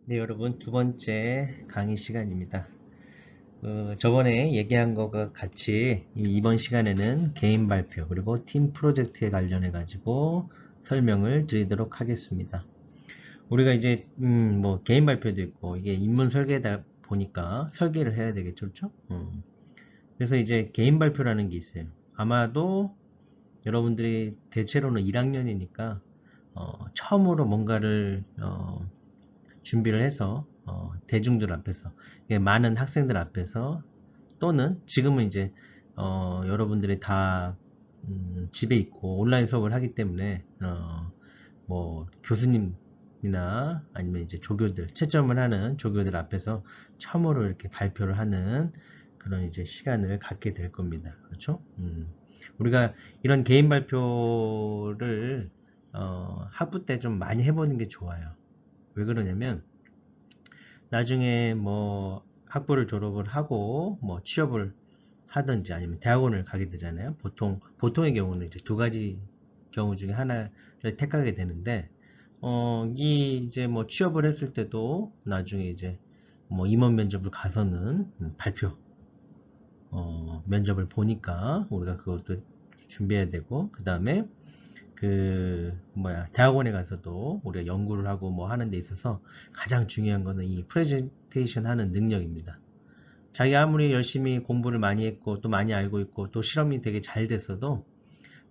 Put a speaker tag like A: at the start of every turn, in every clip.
A: 네, 여러분 두 번째 강의 시간입니다. 저번에 얘기한 것과 같이 이번 시간에는 개인 발표 그리고 팀 프로젝트에 관련해 가지고 설명을 드리도록 하겠습니다. 우리가 이제 뭐 개인 발표도 있고 이게 인문 설계다 보니까 설계를 해야 되겠죠, 그렇죠? 그래서 이제 개인 발표라는 게 있어요. 아마도 여러분들이 대체로는 1학년이니까 처음으로 뭔가를 준비를 해서 대중들 앞에서 많은 학생들 앞에서 또는 지금은 이제 여러분들이 다 집에 있고 온라인 수업을 하기 때문에 뭐 교수님이나 아니면 이제 조교들 채점을 하는 조교들 앞에서 처음으로 이렇게 발표를 하는 그런 이제 시간을 갖게 될 겁니다. 그렇죠? 우리가 이런 개인 발표를 학부 때 좀 많이 해보는 게 좋아요. 왜 그러냐면 나중에 뭐 학부를 졸업을 하고 뭐 취업을 하든지 아니면 대학원을 가게 되잖아요. 보통의 경우는 이제 두 가지 경우 중에 하나를 택하게 되는데, 이 이제 뭐 취업을 했을 때도 나중에 이제 뭐 임원 면접을 가서는 발표, 면접을 보니까 우리가 그것도 준비해야 되고, 그 다음에 대학원에 가서도 우리가 연구를 하고 뭐 하는 데 있어서 가장 중요한 거는 이 프레젠테이션 하는 능력입니다. 자기 아무리 열심히 공부를 많이 했고 또 많이 알고 있고 또 실험이 되게 잘 됐어도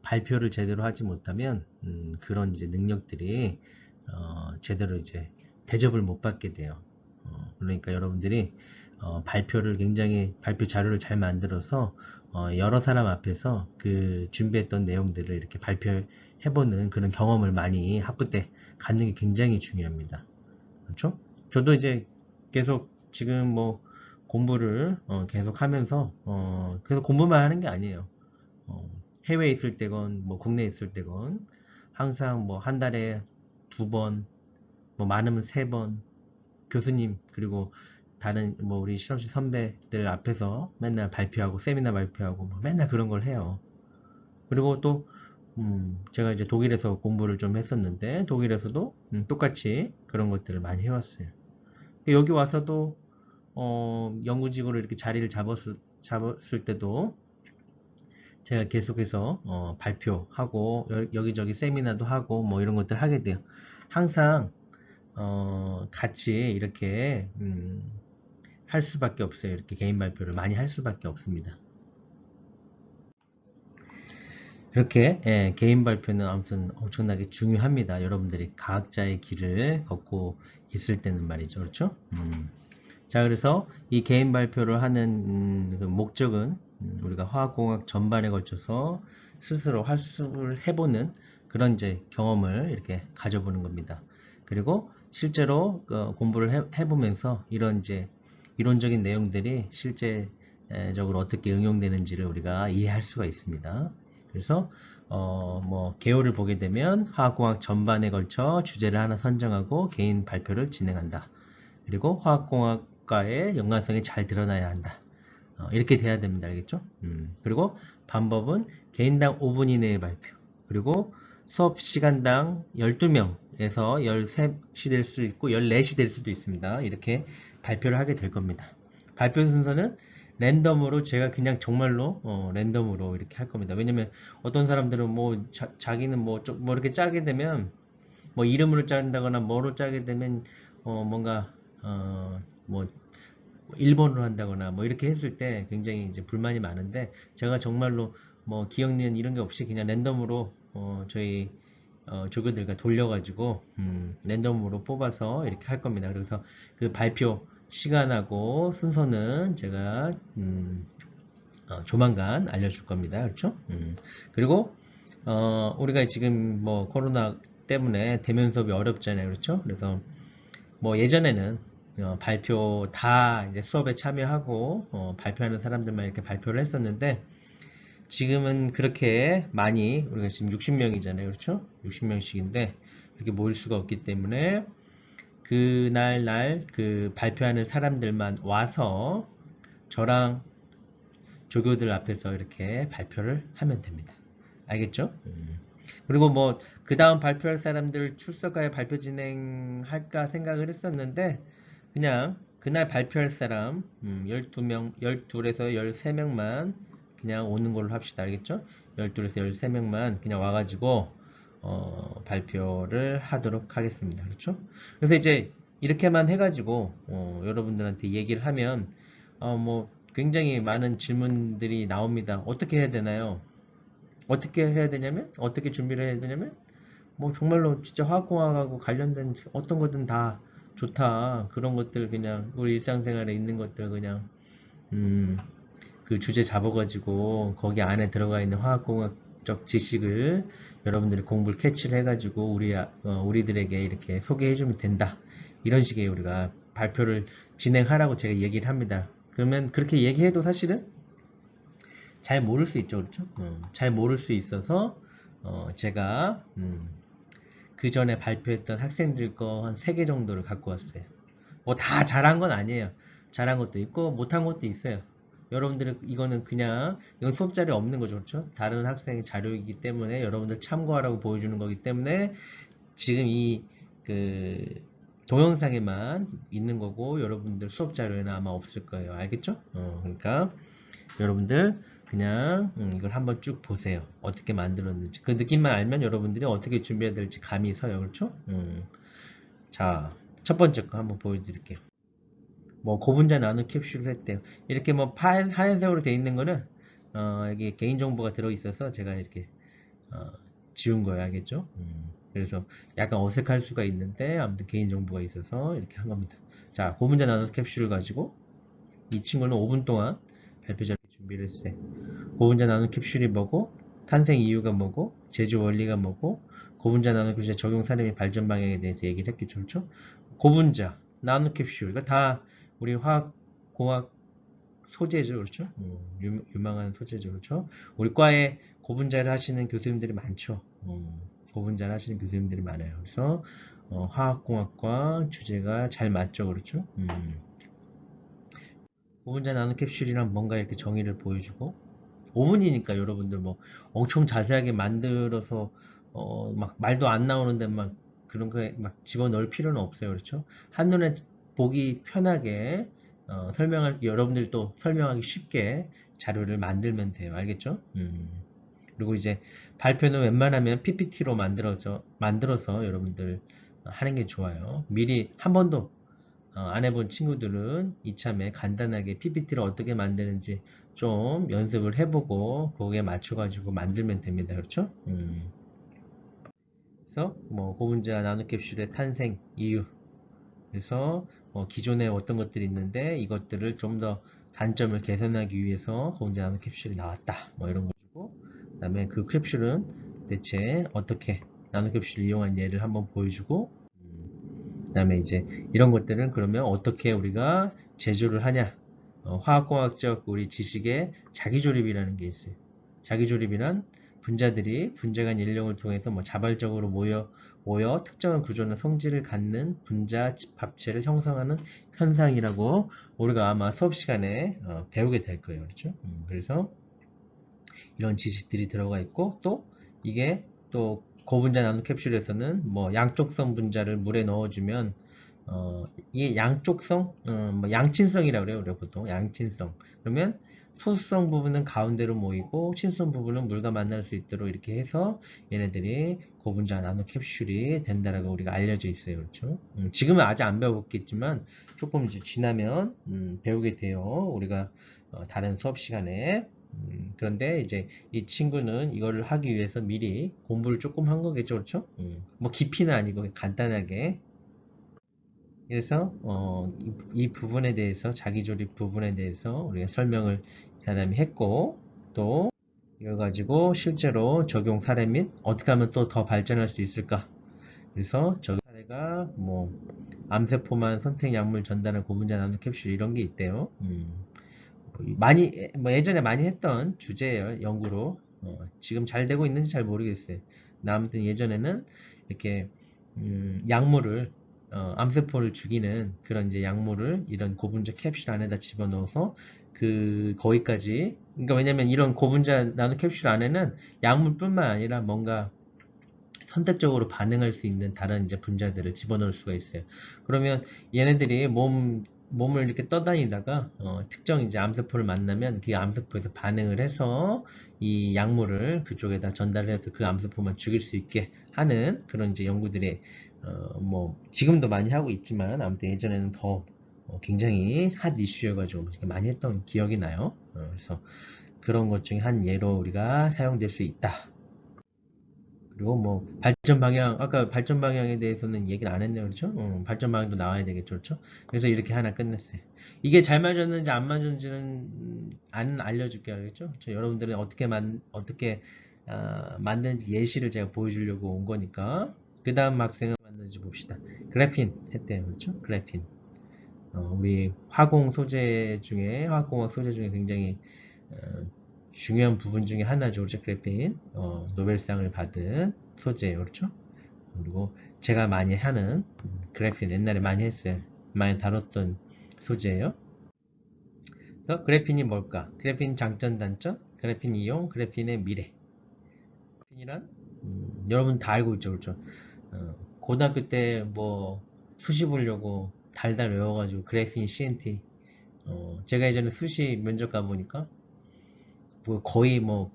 A: 발표를 제대로 하지 못하면 그런 이제 능력들이 제대로 이제 대접을 못 받게 돼요. 그러니까 여러분들이 발표를 굉장히 발표 자료를 잘 만들어서 여러 사람 앞에서 그 준비했던 내용들을 이렇게 발표해보는 그런 경험을 많이 학부 때 갖는 게 굉장히 중요합니다. 그렇죠? 저도 이제 계속 지금 뭐 공부를 계속 하면서 계속 공부만 하는 게 아니에요. 어, 해외에 있을 때건 뭐 국내에 있을 때건 항상 뭐 한 달에 두 번, 뭐 많으면 세 번 교수님 그리고 다른 뭐 우리 실험실 선배들 앞에서 맨날 발표하고 세미나 발표하고 뭐 맨날 그런 걸 해요. 그리고 또 제가 이제 독일에서 공부를 좀 했었는데 독일에서도 똑같이 그런 것들을 많이 해왔어요. 여기 와서도 연구직으로 이렇게 자리를 잡았을 때도 제가 계속해서 발표하고 여기저기 세미나도 하고 뭐 이런 것들 하게 돼요. 항상 같이 이렇게 할 수밖에 없어요. 이렇게 개인 발표를 많이 할 수밖에 없습니다. 이렇게 개인 발표는 아무튼 엄청나게 중요합니다. 여러분들이 과학자의 길을 걷고 있을 때는 말이죠. 그렇죠? 자, 그래서 이 개인 발표를 하는 그 목적은 우리가 화학공학 전반에 걸쳐서 스스로 활수를 해보는 그런 이제 경험을 이렇게 가져보는 겁니다. 그리고 실제로 공부를 해보면서 이런 이제 이론적인 내용들이 실제적으로 어떻게 응용되는지를 우리가 이해할 수가 있습니다. 그래서 뭐 개요를 보게 되면 화학공학 전반에 걸쳐 주제를 하나 선정하고 개인 발표를 진행한다. 그리고 화학공학과의 연관성이 잘 드러나야 한다. 이렇게 돼야 됩니다. 알겠죠? 그리고 방법은 개인당 5분 이내의 발표. 그리고 수업 시간당 12명에서 13시 될 수도 있고 14시 될 수도 있습니다. 이렇게 발표를 하게 될 겁니다. 발표 순서는 랜덤으로 제가 그냥 정말로 랜덤으로 이렇게 할 겁니다. 왜냐면 어떤 사람들은 뭐 자기는 뭐 이렇게 짜게 되면 뭐 이름으로 짠다거나 뭐로 짜게 되면 뭔가 뭐 일본어로 한다거나 뭐 이렇게 했을 때 굉장히 이제 불만이 많은데 제가 정말로 뭐 기억니은 이런 게 없이 그냥 랜덤으로 저희 조교들과 돌려가지고 랜덤으로 뽑아서 이렇게 할 겁니다. 그래서 그 발표 시간하고 순서는 제가 조만간 알려줄 겁니다. 그렇죠? 그리고 우리가 지금 뭐 코로나 때문에 대면 수업이 어렵잖아요. 그렇죠? 그래서 뭐 예전에는 발표 다 이제 수업에 참여하고 발표하는 사람들만 이렇게 발표를 했었는데 지금은 그렇게 많이 우리가 지금 60명이잖아요. 그렇죠? 60명씩인데 이렇게 모일 수가 없기 때문에 그날 그 발표하는 사람들만 와서 저랑 조교들 앞에서 이렇게 발표를 하면 됩니다. 알겠죠? 그리고 뭐 그 다음 발표할 사람들 출석하여 발표 진행할까 생각을 했었는데 그냥 그날 발표할 사람 12명, 12에서 13명만 그냥 오는 걸로 합시다. 알겠죠? 12에서 13명만 그냥 와가지고 발표를 하도록 하겠습니다. 그렇죠? 그래서 이제 이렇게만 해가지고 여러분들한테 얘기를 하면 뭐 굉장히 많은 질문들이 나옵니다. 어떻게 해야 되나요? 어떻게 해야 되냐면 어떻게 준비를 해야 되냐면 뭐 정말로 진짜 화학공학하고 관련된 어떤 거든 다 좋다. 그런 것들 그냥 우리 일상생활에 있는 것들 그냥 음, 그 주제 잡아가지고 거기 안에 들어가 있는 화학공학적 지식을 여러분들이 공부를 캐치를 해가지고 우리들에게 이렇게 소개해주면 된다. 이런 식의 우리가 발표를 진행하라고 제가 얘기를 합니다. 그러면 그렇게 얘기해도 사실은 잘 모를 수 있죠, 그렇죠? 잘 모를 수 있어서 제가 그 전에 발표했던 학생들 거 한 3개 정도를 갖고 왔어요. 뭐 다 잘한 건 아니에요. 잘한 것도 있고 못한 것도 있어요. 여러분들은 이거는 그냥 이건 수업자료에 없는 거죠, 그렇죠? 다른 학생의 자료이기 때문에 여러분들 참고하라고 보여주는 거기 때문에 지금 이 그 동영상에만 있는 거고 여러분들 수업 자료에는 아마 없을 거예요. 알겠죠? 그러니까 여러분들 그냥 이걸 한번 쭉 보세요. 어떻게 만들었는지. 그 느낌만 알면 여러분들이 어떻게 준비해야 될지 감이 서요. 그렇죠? 자, 첫 번째 거 한번 보여드릴게요. 뭐 고분자 나누 캡슐을 했대요. 이렇게 뭐 하얀색으로 되어 있는 거는 여기 개인정보가 들어있어서 제가 이렇게 어, 지운 거예요. 알겠죠? 그래서 약간 어색할 수가 있는데 아무튼 개인정보가 있어서 이렇게 한 겁니다. 자, 고분자 나누 캡슐을 가지고 이 친구는 5분 동안 발표자료 준비를 했어요. 고분자 나누 캡슐이 뭐고, 탄생 이유가 뭐고, 제조 원리가 뭐고, 고분자 나누 캡슐의 적용 사례 및 발전 방향에 대해서 얘기를 했겠죠, 그렇죠? 고분자 나누 캡슐 이거 다 우리 화학 공학 소재죠, 그렇죠? 유망한 소재죠, 그렇죠? 우리 과에 고분자를 하시는 교수님들이 많죠. 고분자를 하시는 교수님들이 많아요. 그래서 화학공학과 주제가 잘 맞죠, 그렇죠? 고분자 나누 캡슐이란 뭔가 이렇게 정의를 보여주고 5분이니까 여러분들 뭐 엄청 자세하게 만들어서 막 말도 안 나오는데 막 그런 거에 막 집어넣을 필요는 없어요. 그렇죠? 한눈에 보기 편하게 설명할 여러분들이 또 설명하기 쉽게 자료를 만들면 돼요. 알겠죠? 그리고 이제 발표는 웬만하면 PPT로 만들어서 여러분들 하는 게 좋아요. 미리 한 번도 안 해본 친구들은 이참에 간단하게 PPT를 어떻게 만드는지 좀 연습을 해보고 거기에 맞춰가지고 만들면 됩니다. 그렇죠? 그래서 뭐 고분자 나노캡슐의 탄생 이유 그래서 기존에 어떤 것들이 있는데 이것들을 좀 더 단점을 개선하기 위해서 고분자 나노캡슐이 나왔다. 뭐 이런 거고 그 다음에 그 캡슐은 대체 어떻게 나노캡슐을 이용한 예를 한번 보여주고 그 다음에 이제 이런 것들은 그러면 어떻게 우리가 제조를 하냐 화학공학적 우리 지식의 자기조립이라는 게 있어요. 자기조립이란 분자들이 분자 간 연령을 통해서 뭐 자발적으로 모여 특정한 구조나 성질을 갖는 분자 합체를 형성하는 현상이라고 우리가 아마 수업 시간에 배우게 될 거예요. 그렇죠? 그래서 이런 지식들이 들어가 있고 또 이게 또 고분자 나노 캡슐에서는 뭐 양쪽성 분자를 물에 넣어주면 이게 양쪽성, 뭐 양친성이라고 그래요. 우리가 보통 양친성. 그러면 소수성 부분은 가운데로 모이고 친수성 부분은 물과 만날 수 있도록 이렇게 해서 얘네들이 고분자 나노 캡슐이 된다라고 우리가 알려져 있어요. 그렇죠? 지금은 아직 안 배웠겠지만 조금 이제 지나면 배우게 돼요. 우리가 다른 수업 시간에 그런데 이제 이 친구는 이거를 하기 위해서 미리 공부를 조금 한 거겠죠, 그렇죠? 뭐 깊이는 아니고 간단하게. 그래서 이 부분에 대해서 자기조립 부분에 대해서 우리가 설명을 이 사람이 했고 또 이걸 가지고 실제로 적용 사례 및 어떻게 하면 또 더 발전할 수 있을까? 그래서 적용 사례가 뭐 암세포만 선택 약물 전달한 고분자 나노 캡슐 이런 게 있대요. 많이 뭐 예전에 많이 했던 주제예요. 연구로 지금 잘 되고 있는지 잘 모르겠어요. 아무튼 예전에는 이렇게 약물을 암세포를 죽이는 그런 이제 약물을 이런 고분자 캡슐 안에다 집어넣어서 그 거기까지 그러니까 왜냐면 이런 고분자 나노 캡슐 안에는 약물뿐만 아니라 뭔가 선택적으로 반응할 수 있는 다른 이제 분자들을 집어넣을 수가 있어요. 그러면 얘네들이 몸을 이렇게 떠다니다가 특정 이제 암세포를 만나면 그 암세포에서 반응을 해서 이 약물을 그쪽에다 전달을 해서 그 암세포만 죽일 수 있게 하는 그런 이제 연구들이 뭐 지금도 많이 하고 있지만 아무튼 예전에는 더 굉장히 핫 이슈여가지고 많이 했던 기억이 나요. 그래서 그런 것 중에 한 예로 우리가 사용될 수 있다. 그리고 뭐 발전 방향, 아까 발전 방향에 대해서는 얘기를 안 했네요. 그렇죠? 발전 방향도 나와야 되겠죠. 그렇죠? 그래서 이렇게 하나 끝냈어요. 이게 잘 맞았는지 안 맞았는지는 안 알려줄게요. 알겠죠? 여러분들은 어떻게 만드는지 예시를 제가 보여주려고 온 거니까 그 다음 학생은 만드는지 봅시다. 그래핀 했대요. 그렇죠? 그래핀. 우리 화학공학 소재 중에 굉장히 어, 중요한 부분 중에 하나죠. 그렇죠? 그래핀. 노벨상을 받은 소재예요. 그렇죠? 그리고 제가 많이 하는 그래핀 옛날에 많이 했어요. 많이 다뤘던 소재예요. 그래서 그래핀이 뭘까? 그래핀 장점, 단점, 그래핀 이용, 그래핀의 미래. 그래핀이란 여러분 다 알고 있죠. 그렇죠? 고등학교 때 뭐 수시 보려고 달달 외워가지고 그래핀 CNT 제가 예전에 수시 면접 가보니까 뭐 거의 뭐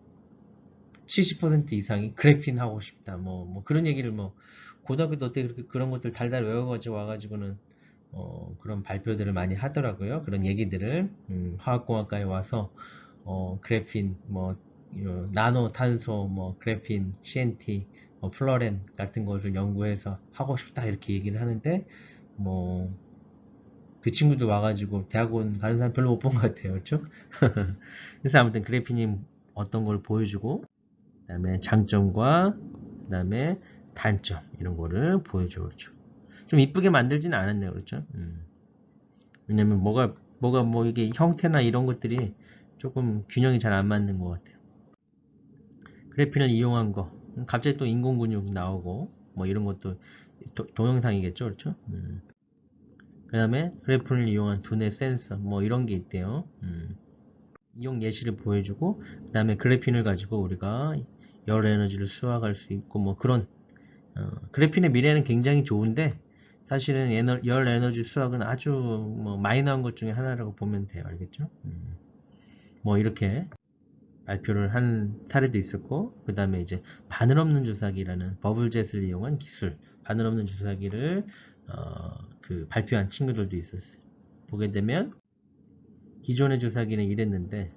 A: 70% 이상이 그래핀 하고 싶다. 뭐 그런 얘기를 뭐 고등학교 때 어떻게 그런 것들 달달 외워가지고 와가지고는 그런 발표들을 많이 하더라고요. 그런 얘기들을 화학공학과에 와서 그래핀 뭐 나노 탄소 뭐 그래핀 CNT 플로렌 같은 것을 연구해서 하고 싶다 이렇게 얘기를 하는데 뭐 그 친구도 와가지고 대학원 가는 사람 별로 못 본 것 같아요. 그렇죠? 그래서 아무튼 그래핀이 어떤 걸 보여주고 그 다음에 장점과 그 다음에 단점 이런 거를 보여줘. 그렇죠? 좀 이쁘게 만들지는 않았네요. 그렇죠? 왜냐면 뭐가 뭐 이게 형태나 이런 것들이 조금 균형이 잘 안 맞는 것 같아요. 그래핀을 이용한 거 갑자기 또 인공근육 나오고 뭐 이런 것도 동영상이겠죠. 그렇죠? 그 다음에 그래핀을 이용한 두뇌 센서 뭐 이런 게 있대요. 이용 예시를 보여주고 그 다음에 그래핀을 가지고 우리가 열 에너지를 수확할 수 있고 뭐 그런 그래핀의 미래는 굉장히 좋은데 사실은 열 에너지 수확은 아주 뭐 마이너한 것 중에 하나라고 보면 돼요. 알겠죠? 뭐 이렇게 발표를 한 사례도 있었고 그 다음에 이제 바늘 없는 주사기라는 버블젯을 이용한 기술 바늘 없는 주사기를 그 발표한 친구들도 있었어요. 보게 되면 기존의 주사기는 이랬는데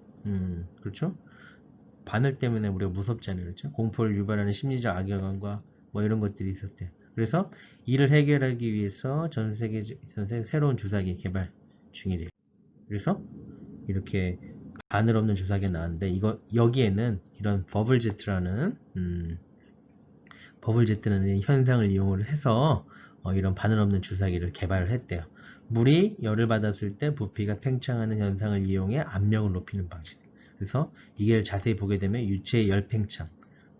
A: 그렇죠? 바늘 때문에 우리가 무섭잖아요. 그렇죠? 공포를 유발하는 심리적 악영향과 뭐 이런 것들이 있었대요. 그래서 이를 해결하기 위해서 전 세계 새로운 주사기 개발 중이래요. 그래서 이렇게 바늘 없는 주사기가 나왔는데 여기에는 이런 버블제트라는 현상을 이용을 해서 이런 바늘 없는 주사기를 개발을 했대요. 물이 열을 받았을 때 부피가 팽창하는 현상을 이용해 압력을 높이는 방식. 그래서 이게 자세히 보게 되면 유체의 열팽창.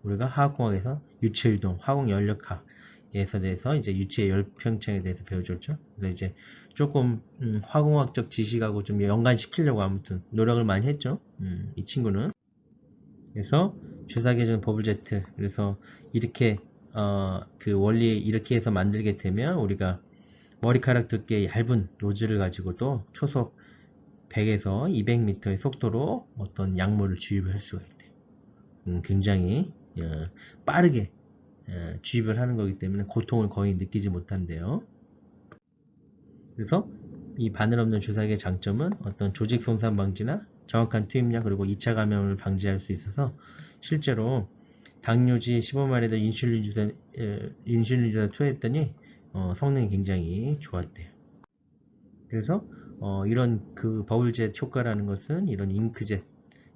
A: 우리가 화학공학에서 유체유동, 화학연력학에서 대해서 이제 유체의 열팽창에 대해서 배워줬죠. 그래서 이제 조금 화공학적 지식하고 좀 연관시키려고 아무튼 노력을 많이 했죠. 이 친구는. 그래서 주사기전 버블제트. 그래서 이렇게 그 원리 이렇게 해서 만들게 되면 우리가 머리카락 두께 얇은 노즐을 가지고도 초속 100에서 200m의 속도로 어떤 약물을 주입을 할 수가 있대요. 굉장히 빠르게 주입을 하는 거기 때문에 고통을 거의 느끼지 못한대요. 그래서 이 바늘 없는 주사기의 장점은 어떤 조직 손상 방지나 정확한 투입량 그리고 2차 감염을 방지할 수 있어서 실제로 당뇨지 15마리도 인슐린 주사 투여했더니 성능이 굉장히 좋았대요. 그래서 이런 그 버블젯 효과라는 것은 이런 잉크젯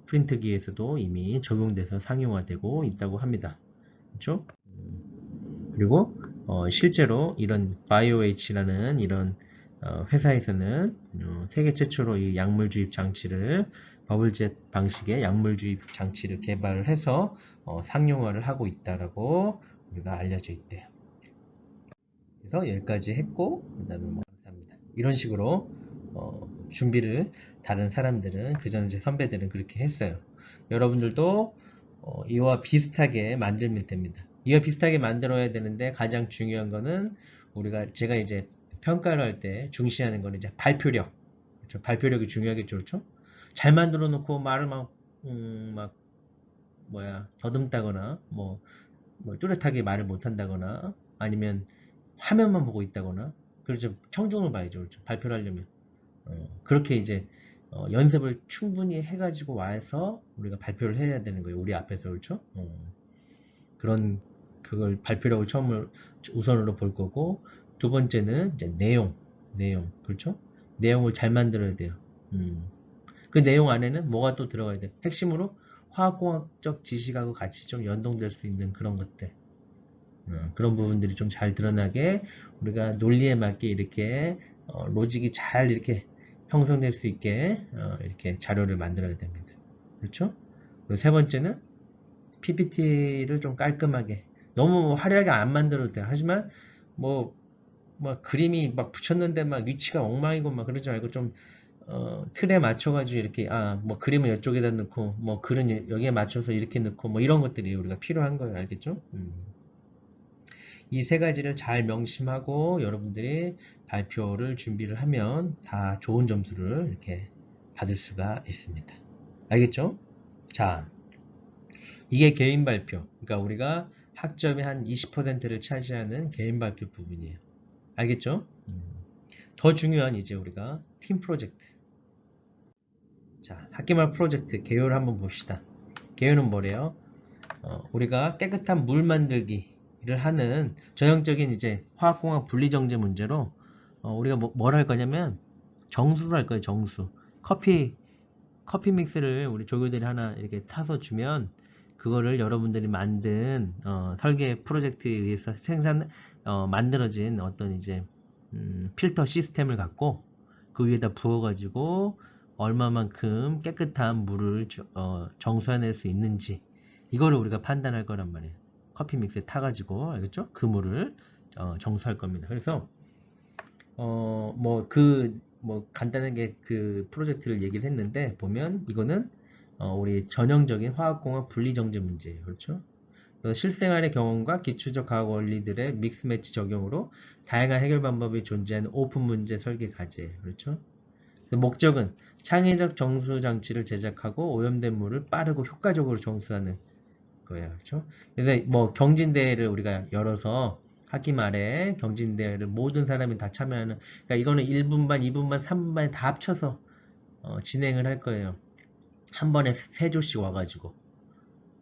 A: 프린트기에서도 이미 적용돼서 상용화되고 있다고 합니다. 그렇죠? 그리고 실제로 이런 바이오H라는 이런 회사에서는 세계 최초로 이 약물 주입 장치를 버블젯 방식의 약물 주입 장치를 개발을 해서 상용화를 하고 있다라고 우리가 알려져 있대요. 그래서 여기까지 했고 그다음에 뭐 감사합니다. 이런 식으로 준비를 다른 사람들은 그전 제 선배들은 그렇게 했어요. 여러분들도 이와 비슷하게 만들면 됩니다. 이와 비슷하게 만들어야 되는데 가장 중요한 거는 제가 이제 평가를 할 때 중시하는 거는 이제 발표력. 그렇죠? 발표력이 중요하겠죠, 그렇죠? 잘 만들어 놓고 말을 막 더듬다거나 뭐 뚜렷하게 말을 못 한다거나 아니면 화면만 보고 있다거나 그렇죠. 청중을 봐야죠, 그렇죠? 발표를 하려면 그렇게 이제 연습을 충분히 해가지고 와서 우리가 발표를 해야 되는 거예요, 우리 앞에서, 그렇죠? 그런 그걸 발표력을 우선으로 볼 거고 두 번째는 이제 내용 그렇죠? 내용을 잘 만들어야 돼요. 음. 그 내용 안에는 뭐가 또 들어가야 돼? 핵심으로 화학공학적 지식하고 같이 좀 연동될 수 있는 그런 것들. 그런 부분들이 좀 잘 드러나게 우리가 논리에 맞게 이렇게 로직이 잘 이렇게 형성될 수 있게 이렇게 자료를 만들어야 됩니다. 그렇죠? 그리고 세 번째는 PPT를 좀 깔끔하게 너무 화려하게 안 만들어도 돼요. 하지만 뭐, 뭐 그림이 막 붙였는데 막 위치가 엉망이고 막 그러지 말고 좀 틀에 맞춰가지고 이렇게 뭐 그림은 이쪽에다 넣고 뭐 글은 여기에 맞춰서 이렇게 넣고 뭐 이런 것들이 우리가 필요한 거예요. 알겠죠? 이 세 가지를 잘 명심하고 여러분들이 발표를 준비를 하면 다 좋은 점수를 이렇게 받을 수가 있습니다. 알겠죠? 자, 이게 개인 발표. 그러니까 우리가 학점의 한 20%를 차지하는 개인 발표 부분이에요. 알겠죠? 더 중요한 이제 우리가 팀 프로젝트. 자, 학기말 프로젝트 개요를 한번 봅시다. 개요는 뭐래요? 우리가 깨끗한 물 만들기를 하는 전형적인 이제 화학공학 분리정제 문제로 우리가 뭘 할 거냐면 정수를 할 거예요. 정수. 커피 믹스를 우리 조교들이 하나 이렇게 타서 주면 그거를 여러분들이 만든 설계 프로젝트에 의해서 만들어진 어떤 이제 필터 시스템을 갖고 그 위에다 부어가지고 얼마만큼 깨끗한 물을 정수해낼 수 있는지 이거를 우리가 판단할 거란 말이에요. 커피 믹스에 타가지고 알겠죠? 그 물을 정수할 겁니다. 그래서 간단하게 그 프로젝트를 얘기를 했는데, 보면 이거는 우리 전형적인 화학공학 분리정제 문제예요. 그렇죠? 실생활의 경험과 기초적 과학 원리들의 믹스 매치 적용으로 다양한 해결 방법이 존재하는 오픈 문제 설계 과제예요. 그렇죠? 목적은 창의적 정수 장치를 제작하고 오염된 물을 빠르고 효과적으로 정수하는 거예요. 그렇죠? 그래서 뭐 경진대회를 우리가 열어서 학기 말에 경진대회를 모든 사람이 다 참여하는, 그러니까 이거는 1분반, 2분반, 3분반에 다 합쳐서 진행을 할 거예요. 한 번에 세 조씩 와가지고.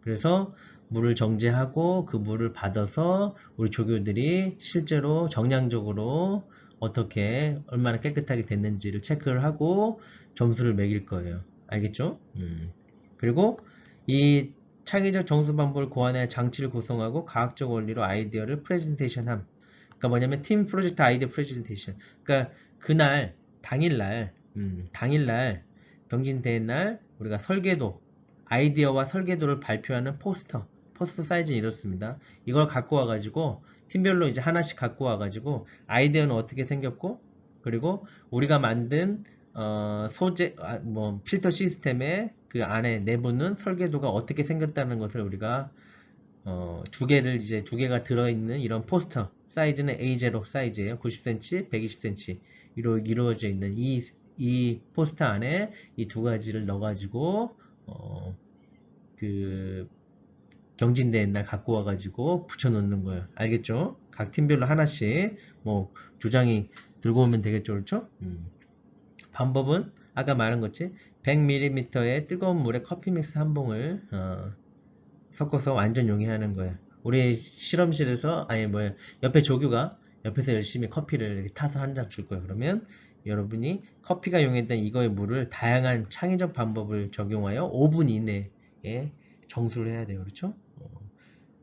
A: 그래서 물을 정제하고 그 물을 받아서 우리 조교들이 실제로 정량적으로 어떻게 얼마나 깨끗하게 됐는지를 체크를 하고 점수를 매길 거예요. 알겠죠? 그리고 이 창의적 정수 방법을 고안해 장치를 구성하고 과학적 원리로 아이디어를 프레젠테이션함. 그러니까 뭐냐면 팀 프로젝트 아이디어 프레젠테이션. 그러니까 그날 당일날 경진대회 날 우리가 아이디어와 설계도를 발표하는 포스터 사이즈는 이렇습니다. 이걸 갖고 와가지고 팀별로 이제 하나씩 갖고 와가지고 아이디어는 어떻게 생겼고 그리고 우리가 만든 필터 시스템의 그 안에 내부는 설계도가 어떻게 생겼다는 것을 우리가 두 개가 들어있는 이런 포스터 사이즈는 A0 사이즈예요. 90cm, 120cm 이루어져 있는 이 포스터 안에 이 두 가지를 넣어가지고 그 경진대회 날 갖고 와가지고 붙여놓는 거예요. 알겠죠? 각 팀별로 하나씩 뭐 조장이 들고 오면 되겠죠, 그렇죠? 방법은 아까 말한 것처럼 100ml의 뜨거운 물에 커피 믹스 한 봉을 섞어서 완전 용이하는 거예요. 우리 실험실에서 옆에 조교가 옆에서 열심히 커피를 이렇게 타서 한 잔 줄 거예요. 그러면 여러분이 커피가 용했던 이거의 물을 다양한 창의적 방법을 적용하여 5분 이내에 정수를 해야 돼요. 그렇죠?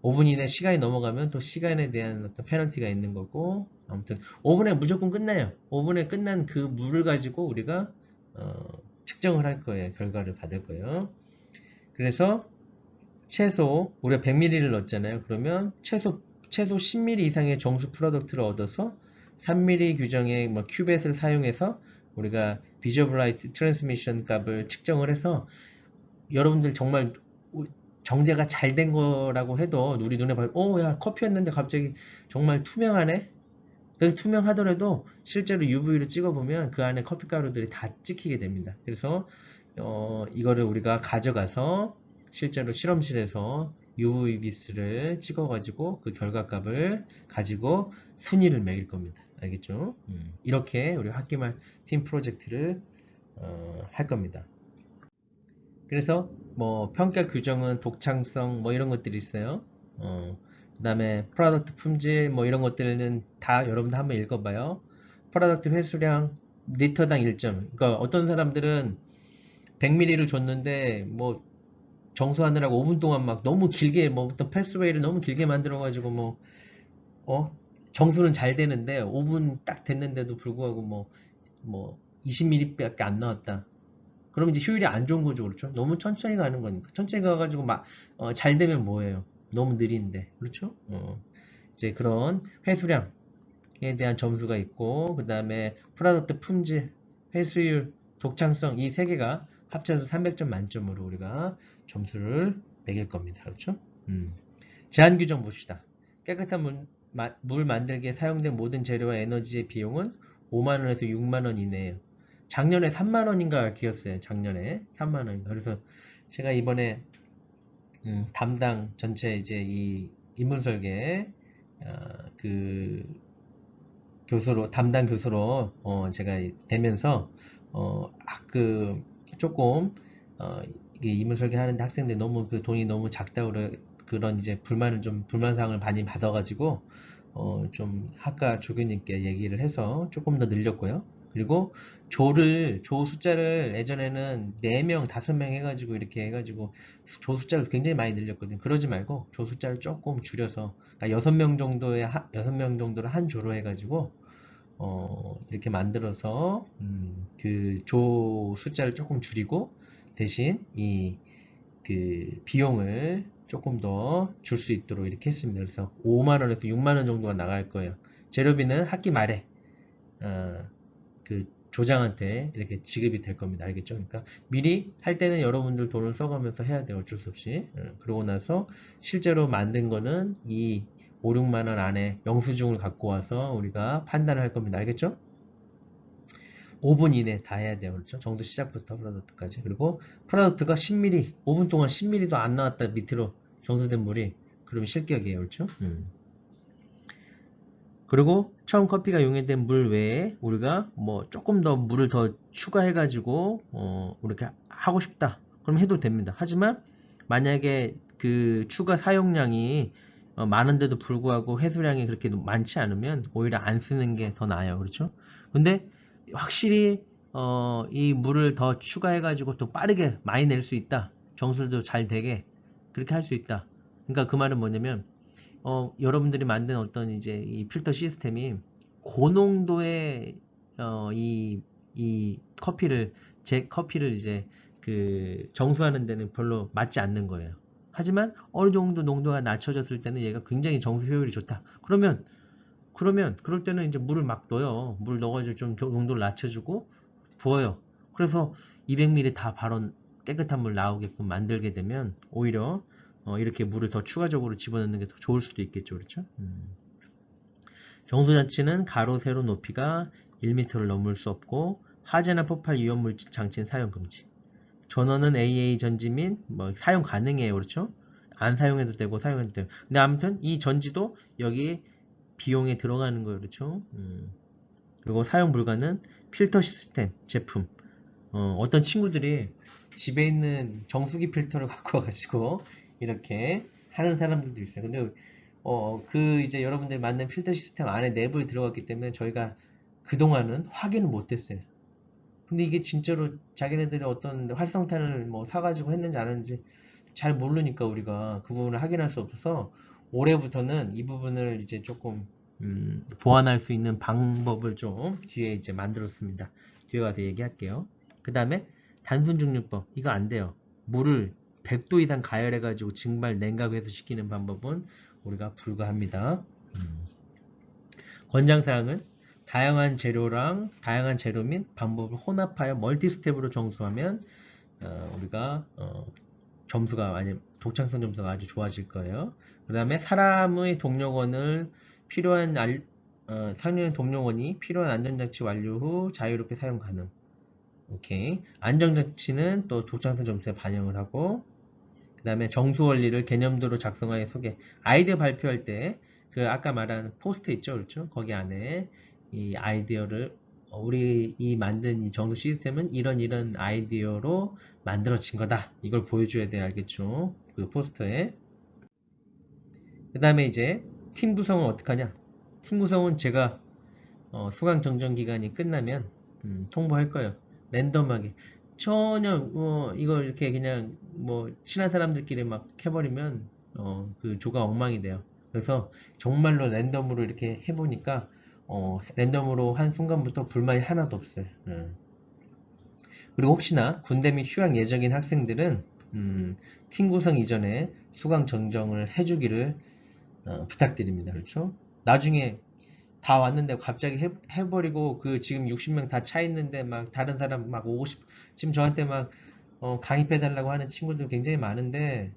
A: 5분 이내 시간이 넘어가면 또 시간에 대한 어떤 페널티가 있는 거고 아무튼 5분에 무조건 끝나요. 5분에 끝난 그 물을 가지고 우리가 측정을 할 거예요. 결과를 받을 거예요. 그래서 우리가 100ml를 넣었잖아요. 그러면 최소 10ml 이상의 정수 프로덕트를 얻어서 3ml 규정의 큐벳을 사용해서 우리가 비저블라이트 트랜스미션 값을 측정을 해서 여러분들 정말 정제가 잘 된 거라고 해도 우리 눈에 봐도 야 커피였는데 갑자기 정말 투명하네. 그래서 투명하더라도 실제로 UV로 찍어보면 그 안에 커피 가루들이 다 찍히게 됩니다. 그래서 이거를 우리가 가져가서 실제로 실험실에서 UV비스를 찍어가지고 그 결과값을 가지고 순위를 매길 겁니다. 알겠죠? 이렇게 우리 학기말 팀 프로젝트를 할 겁니다. 그래서 뭐 평가 규정은 독창성 뭐 이런 것들이 있어요. 그 다음에 프로덕트 품질 뭐 이런 것들은 다 여러분들 한번 읽어봐요. 프로덕트 회수량 리터당 1점. 그러니까 어떤 사람들은 100ml를 줬는데 뭐 정수하느라고 5분 동안 막 너무 길게 뭐 어떤 패스웨이를 너무 길게 만들어 가지고 뭐 어? 정수는 잘 되는데 5분 딱 됐는데도 불구하고 뭐 20ml밖에 안 나왔다. 그럼 이제 효율이 안 좋은 거죠, 그렇죠? 너무 천천히 가는 거니까. 천천히 가가지고 잘 되면 뭐예요? 너무 느린데, 그렇죠? 이제 그런 회수량에 대한 점수가 있고, 그 다음에 프로덕트 품질, 회수율, 독창성 이 세 개가 합쳐서 300점 만점으로 우리가 점수를 매길 겁니다, 그렇죠? 제한 규정 봅시다. 깨끗한 물 만들기에 사용된 모든 재료와 에너지의 비용은 5만원에서 6만원 이내에요. 작년에 3만원인가 기였어요. 작년에 3만원. 그래서 제가 이번에 담당 전체 이제 이 인문설계 그 교수로 담당 교수로 제가 되면서 그 조금 이게 인문설계 하는데 학생들 너무 그 돈이 너무 작다고 그런 이제 불만사항을 많이 받아가지고 좀 학과 조교님께 얘기를 해서 조금 더 늘렸고요. 그리고 조 숫자를 예전에는 4명, 5명 해가지고 이렇게 해가지고 조 숫자를 굉장히 많이 늘렸거든요. 그러지 말고 조 숫자를 조금 줄여서 그러니까 6명 정도의 6명 정도를 한 조로 해가지고 이렇게 만들어서 그 조 숫자를 조금 줄이고 대신 그 비용을 조금 더 줄 수 있도록 이렇게 했습니다. 그래서 5만원에서 6만원 정도가 나갈 거예요. 재료비는 학기 말에 그 조장한테 이렇게 지급이 될 겁니다. 알겠죠? 그러니까 미리 할 때는 여러분들 돈을 써가면서 해야 돼요. 어쩔 수 없이. 그러고 나서 실제로 만든 거는 이 5, 6만 원 안에 영수증을 갖고 와서 우리가 판단을 할 겁니다. 알겠죠? 5분 이내 다 해야 돼요. 그렇죠? 정도 시작부터 프로덕트까지. 그리고 프로덕트가 10ml, 5분 동안 10ml도 안 나왔다 밑으로 정수된 물이 그러면 실격이에요. 그렇죠? 그리고 처음 커피가 용해된 물 외에 우리가 뭐 조금 더 물을 더 추가해 가지고 이렇게 하고 싶다 그럼 해도 됩니다. 하지만 만약에 그 추가 사용량이 많은데도 불구하고 회수량이 그렇게 많지 않으면 오히려 안 쓰는 게 더 나아요. 그렇죠? 근데 확실히 이 물을 더 추가해 가지고 또 빠르게 많이 낼 수 있다. 정수도 잘 되게 그렇게 할 수 있다. 그러니까 그 말은 뭐냐면 여러분들이 만든 어떤 이제 이 필터 시스템이 고농도의 이 커피를 제 커피를 이제 그 정수하는 데는 별로 맞지 않는 거예요. 하지만 어느 정도 농도가 낮춰졌을 때는 얘가 굉장히 정수 효율이 좋다. 그러면 그럴 때는 이제 물을 막 넣어요. 물 넣어가지고 좀 농도를 낮춰주고 부어요. 그래서 200ml 다 바로 깨끗한 물 나오게끔 만들게 되면 오히려 이렇게 물을 더 추가적으로 집어넣는 게 더 좋을 수도 있겠죠. 그렇죠? 정수 자체는 가로 세로 높이가 1m를 넘을 수 없고 화재나 폭발 위험 물질 장치는 사용 금지. 전원은 AA 전지 및 뭐 사용 가능해요. 그렇죠? 안 사용해도 되고 사용해도 되고. 근데 아무튼 이 전지도 여기 비용에 들어가는 거예요. 그렇죠? 그리고 사용 불가는 필터 시스템 제품. 어떤 친구들이 집에 있는 정수기 필터를 갖고 와가지고 이렇게 하는 사람들도 있어요. 근데 그 이제 여러분들이 만든 필터 시스템 안에 내부에 들어갔기 때문에 저희가 그동안은 확인을 못했어요. 근데 이게 진짜로 자기네들이 어떤 활성탄을 뭐 사가지고 했는지 안 했는지 잘 모르니까 우리가 그 부분을 확인할 수 없어서 올해부터는 이 부분을 이제 조금 보완할 수 있는 방법을 좀 뒤에 이제 만들었습니다. 뒤에 가서 얘기할게요. 그 다음에 단순 증류법 이거 안 돼요. 물을 100도 이상 가열해 가지고 증발 냉각해서 시키는 방법은 우리가 불가합니다. 권장사항은 다양한 재료 및 방법을 혼합하여 멀티 스텝으로 정수하면 우리가 점수가 많이 독창성 점수가 아주 좋아질 거예요. 그 다음에 사람의 동력원을 필요한 사용용 동력원이 필요한 안전장치 완료 후 자유롭게 사용 가능. 오케이. 안전장치는 또 독창성 점수에 반영을 하고, 그 다음에 정수 원리를 개념도로 작성하여 소개. 아이디어 발표할 때 그 아까 말한 포스트 있죠, 그렇죠? 거기 안에 이 아이디어를 우리 이 만든 이 정수 시스템은 이런 아이디어로 만들어진 거다. 이걸 보여줘야 돼, 알겠죠? 그 포스터에. 그 다음에 이제 팀 구성은 어떻게 하냐? 팀 구성은 제가 수강 정정 기간이 끝나면 통보할 거예요. 랜덤하게. 전혀 이걸 이렇게 그냥 뭐 친한 사람들끼리 막 해버리면 그 조가 엉망이 돼요. 그래서 정말로 랜덤으로 이렇게 해보니까 랜덤으로 한 순간부터 불만이 하나도 없어요. 그리고 혹시나 군대 및 휴학 예정인 학생들은 팀 구성 이전에 수강 정정을 해주기를 부탁드립니다. 그렇죠? 나중에 다 왔는데 갑자기 해버리고 그 지금 60명 다 차 있는데 막 다른 사람 막 오고 지금 저한테 막 강의해달라고 하는 친구들 굉장히 많은데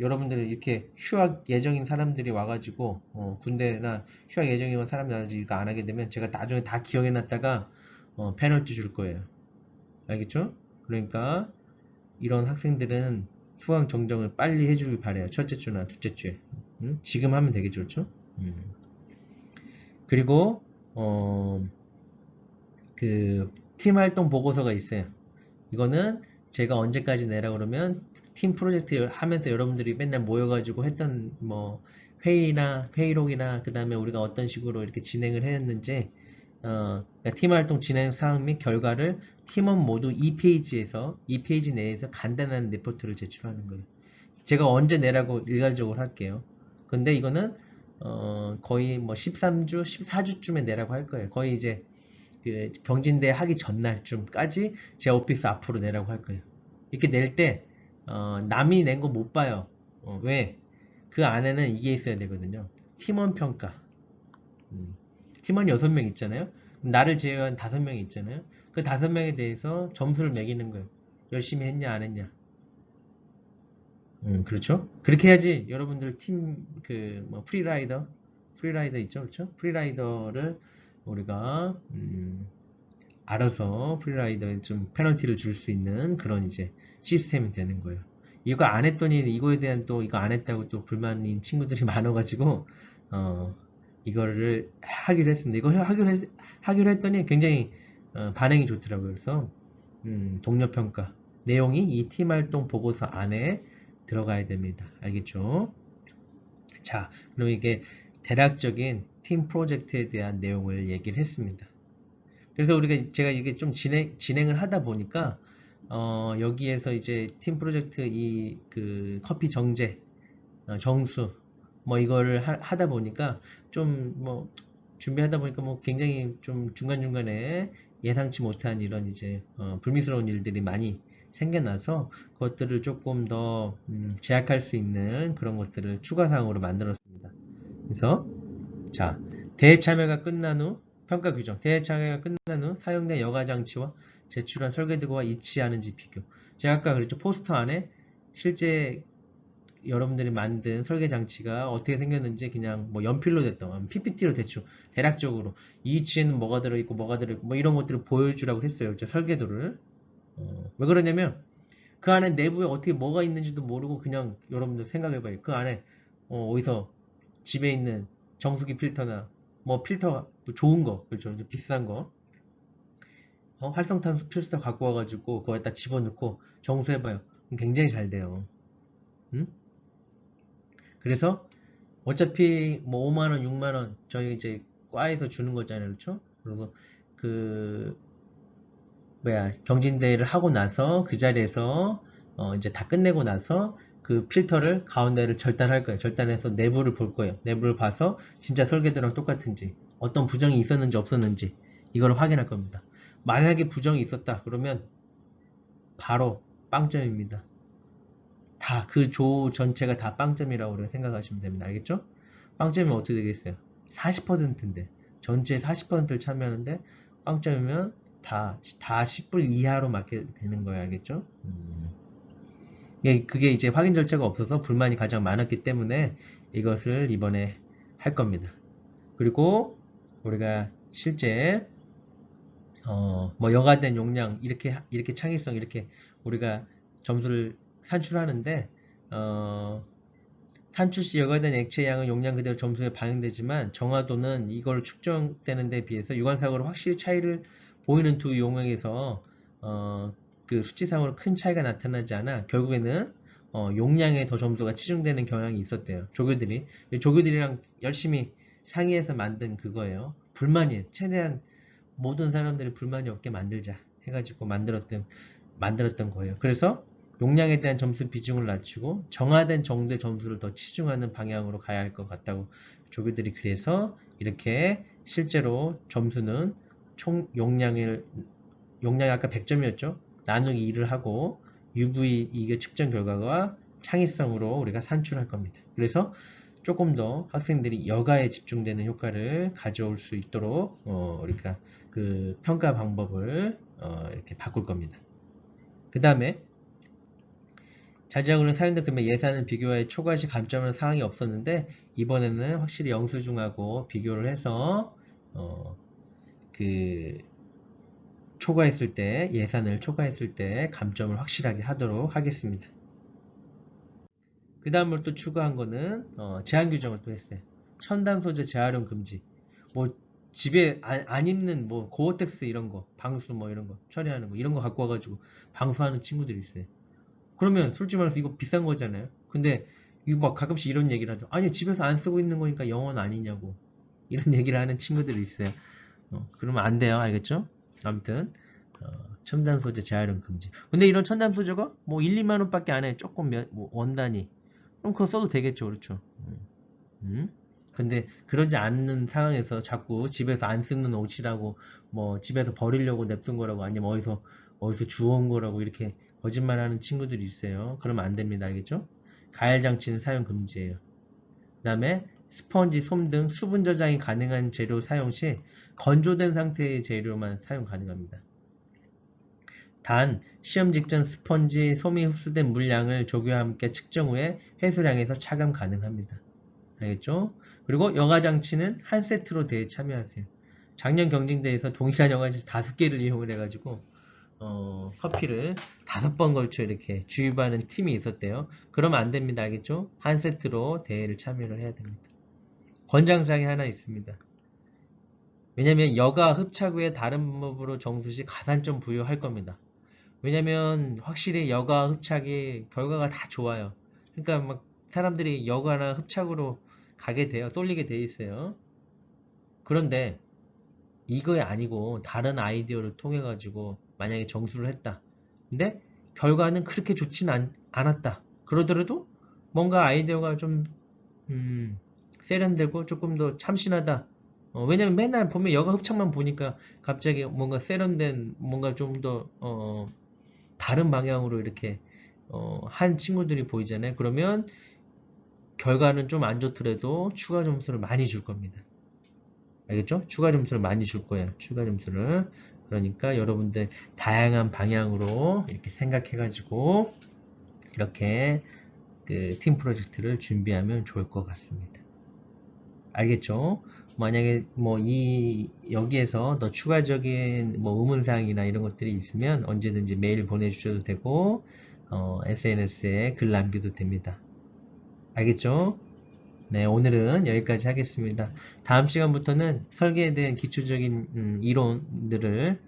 A: 여러분들은 이렇게 휴학 예정인 사람들이 와가지고 군대나 휴학 예정인 사람들이 이거 안 하게 되면 제가 나중에 다 기억해놨다가 페널티 줄 거예요. 알겠죠? 그러니까 이런 학생들은 수강 정정을 빨리 해주길 바래요. 첫째 주나 둘째 주에. 지금 하면 되겠죠, 그렇죠? 그리고 그 팀 활동 보고서가 있어요. 이거는 제가 언제까지 내라 그러면 팀 프로젝트 하면서 여러분들이 맨날 모여가지고 했던 뭐 회의록이나 그 다음에 우리가 어떤 식으로 이렇게 진행을 했는지 그러니까 팀 활동 진행 사항 및 결과를 팀원 모두 2페이지 내에서 간단한 리포트를 제출하는 거예요. 제가 언제 내라고 일괄적으로 할게요. 근데 이거는 거의 뭐 13주, 14주쯤에 내라고 할 거예요. 거의 이제 그 경진대 하기 전날쯤까지 제 오피스 앞으로 내라고 할 거예요. 이렇게 낼 때 남이 낸 거 못 봐요. 왜? 그 안에는 이게 있어야 되거든요. 팀원 평가. 팀원 6명 있잖아요. 나를 제외한 5명이 있잖아요. 그 5명에 대해서 점수를 매기는 거예요. 열심히 했냐 안 했냐. 그렇죠? 그렇게 해야지 여러분들 팀 그 뭐 프리라이더 있죠, 그렇죠? 프리라이더를 우리가 알아서 프리라이더에 좀 페널티를 줄 수 있는 그런 이제 시스템이 되는 거예요. 이거 안 했더니 이거에 대한 또 이거 안 했다고 또 불만인 친구들이 많아가지고 이거를 하기로 했습니다. 이거 하기로 했더니 굉장히 반응이 좋더라고요. 그래서 동료평가 내용이 이 팀 활동 보고서 안에 들어가야 됩니다. 알겠죠? 자, 그럼 이게 대략적인 팀 프로젝트에 대한 내용을 얘기를 했습니다. 그래서 제가 이게 좀 진행을 하다 보니까 여기에서 이제 팀 프로젝트 이 그 커피 정제 정수 뭐 이거를 하다 보니까 좀 뭐 준비하다 보니까 뭐 굉장히 좀 중간중간에 예상치 못한 이런 이제 불미스러운 일들이 많이 생겨나서 그것들을 조금 더 제약할 수 있는 그런 것들을 추가 사항으로 만들었습니다. 그래서 자, 대회 참여가 끝난 후 평가 규정. 대회 참여가 끝난 후 사용된 여가 장치와 제출한 설계도와 일치하는지 비교. 제가 아까 그랬죠. 포스터 안에 실제 여러분들이 만든 설계 장치가 어떻게 생겼는지 그냥 뭐 연필로 됐던 PPT로 대략적으로 이 위치에는 뭐가 들어있고 뭐가 들어있고 뭐 이런 것들을 보여주라고 했어요. 제 설계도를. 왜 그러냐면 그 안에 내부에 어떻게 뭐가 있는지도 모르고 그냥 여러분들 생각해봐요. 그 안에 어디서 집에 있는 정수기 필터나 뭐 필터 뭐 좋은 거 그렇죠 비싼 거 활성탄소 필터 갖고 와가지고 거기다 집어넣고 정수해봐요. 그럼 굉장히 잘 돼요. 응? 그래서 어차피 뭐 5만원 6만원 저희 이제 과에서 주는 거잖아요. 그렇죠? 그래서 그 뭐야 경진대회를 하고 나서 그 자리에서 이제 다 끝내고 나서 그 필터를 가운데를 절단할 거예요. 절단해서 내부를 볼 거예요. 내부를 봐서 진짜 설계도랑 똑같은지 어떤 부정이 있었는지 없었는지 이걸 확인할 겁니다. 만약에 부정이 있었다 그러면 바로 빵점입니다. 다 그 조 전체가 다 빵점이라고 우리가 생각하시면 됩니다. 알겠죠? 빵점이면 어떻게 되겠어요? 40%인데 전체 40%를 참여하는데 빵점이면 다 10불 이하로 맞게 되는 거예요. 알겠죠? 그게 이제 확인 절차가 없어서 불만이 가장 많았기 때문에 이것을 이번에 할 겁니다. 그리고 우리가 실제 뭐 여과된 용량 이렇게 창의성 이렇게 우리가 점수를 산출하는데 어, 산출 시 여과된 액체 양은 용량 그대로 점수에 반영되지만 정화도는 이걸 측정되는 데 비해서 유관사고로 확실히 차이를 보이는 두 용액에서 그 수치상으로 큰 차이가 나타나지 않아 결국에는 용량에 더 점수가 치중되는 경향이 있었대요. 조교들이랑 열심히 상의해서 만든 그거예요. 불만이에요. 최대한 모든 사람들이 불만이 없게 만들자 해가지고 만들었던 거예요. 그래서 용량에 대한 점수 비중을 낮추고 정화된 정도의 점수를 더 치중하는 방향으로 가야 할 것 같다고 조교들이 그래서 이렇게 실제로 점수는 총 용량이 아까 100점이었죠. 나누기 2를 하고 UV 이게 측정 결과가 창의성으로 우리가 산출할 겁니다. 그래서 조금 더 학생들이 여가에 집중되는 효과를 가져올 수 있도록 우리가 그 평가 방법을 이렇게 바꿀 겁니다. 그 다음에 자제학으로 사용된 금액 예산은 비교하여 초과시 감점하는 사항이 없었는데 이번에는 확실히 영수증하고 비교를 해서 그 초과했을 때 예산을 초과했을 때 감점을 확실하게 하도록 하겠습니다. 그 다음으로 또 추가한 거는 제한 규정을 또 했어요. 첨단 소재 재활용 금지. 뭐 집에 안 있는 뭐 고어텍스 이런 거, 방수 뭐 이런 거 처리하는 거 이런 거 갖고 와가지고 방수하는 친구들이 있어요. 그러면 솔직히 말해서 이거 비싼 거잖아요. 근데 이거 막 가끔씩 이런 얘기를 하죠. 아니 집에서 안 쓰고 있는 거니까 영원 아니냐고 이런 얘기를 하는 친구들이 있어요. 그러면 안 돼요. 알겠죠? 아무튼 첨단 소재 재활용 금지. 근데 이런 첨단 소재가 뭐 1, 2만 원밖에 안 해. 조금 뭐 원단위. 그럼 그거 써도 되겠죠. 그렇죠? 음? 근데 그러지 않는 상황에서 자꾸 집에서 안 쓰는 옷이라고 뭐 집에서 버리려고 냅둔 거라고 아니면 어디서 주워온 거라고 이렇게 거짓말하는 친구들이 있어요. 그러면 안 됩니다. 알겠죠? 가열 장치는 사용 금지예요. 그 다음에 스펀지, 솜 등 수분 저장이 가능한 재료 사용 시 건조된 상태의 재료만 사용 가능합니다. 단 시험 직전 스펀지, 솜이 흡수된 물량을 조교와 함께 측정 후에 해수량에서 차감 가능합니다. 알겠죠? 그리고 여과장치는 한 세트로 대회 참여하세요. 작년 경쟁대회에서 동일한 여과장치 5개를 이용을 해가지고 커피를 5번 걸쳐 이렇게 주입하는 팀이 있었대요. 그러면 안 됩니다. 알겠죠? 한 세트로 대회를 참여를 해야 됩니다. 권장사항이 하나 있습니다. 왜냐면 여과 흡착 후에 다른 방법으로 정수 시 가산점 부여할 겁니다. 왜냐면 확실히 여과 흡착이 결과가 다 좋아요. 그러니까 막 사람들이 여과나 흡착으로 가게 돼요. 쏠리게 돼 있어요. 그런데 이거 아니고 다른 아이디어를 통해 가지고 만약에 정수를 했다. 근데 결과는 그렇게 좋진 않았다. 그러더라도 뭔가 아이디어가 좀 세련되고 조금 더 참신하다. 왜냐면 맨날 보면 여가 흡착만 보니까 갑자기 뭔가 세련된 뭔가 좀 더 다른 방향으로 이렇게 한 친구들이 보이잖아요. 그러면 결과는 좀 안 좋더라도 추가 점수를 많이 줄 겁니다. 알겠죠? 추가 점수를 많이 줄 거예요. 추가 점수를. 그러니까 여러분들 다양한 방향으로 이렇게 생각해가지고 이렇게 그 팀 프로젝트를 준비하면 좋을 것 같습니다. 알겠죠? 만약에 뭐 여기에서 더 추가적인 뭐 의문사항이나 이런 것들이 있으면 언제든지 메일 보내주셔도 되고 SNS에 글 남겨도 됩니다. 알겠죠? 네, 오늘은 여기까지 하겠습니다. 다음 시간부터는 설계에 대한 기초적인 이론들을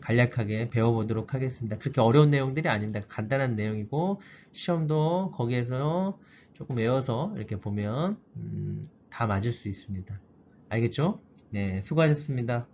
A: 간략하게 배워보도록 하겠습니다. 그렇게 어려운 내용들이 아닙니다. 간단한 내용이고 시험도 거기에서 조금 외워서 이렇게 보면 다 맞을 수 있습니다. 알겠죠? 네, 수고하셨습니다.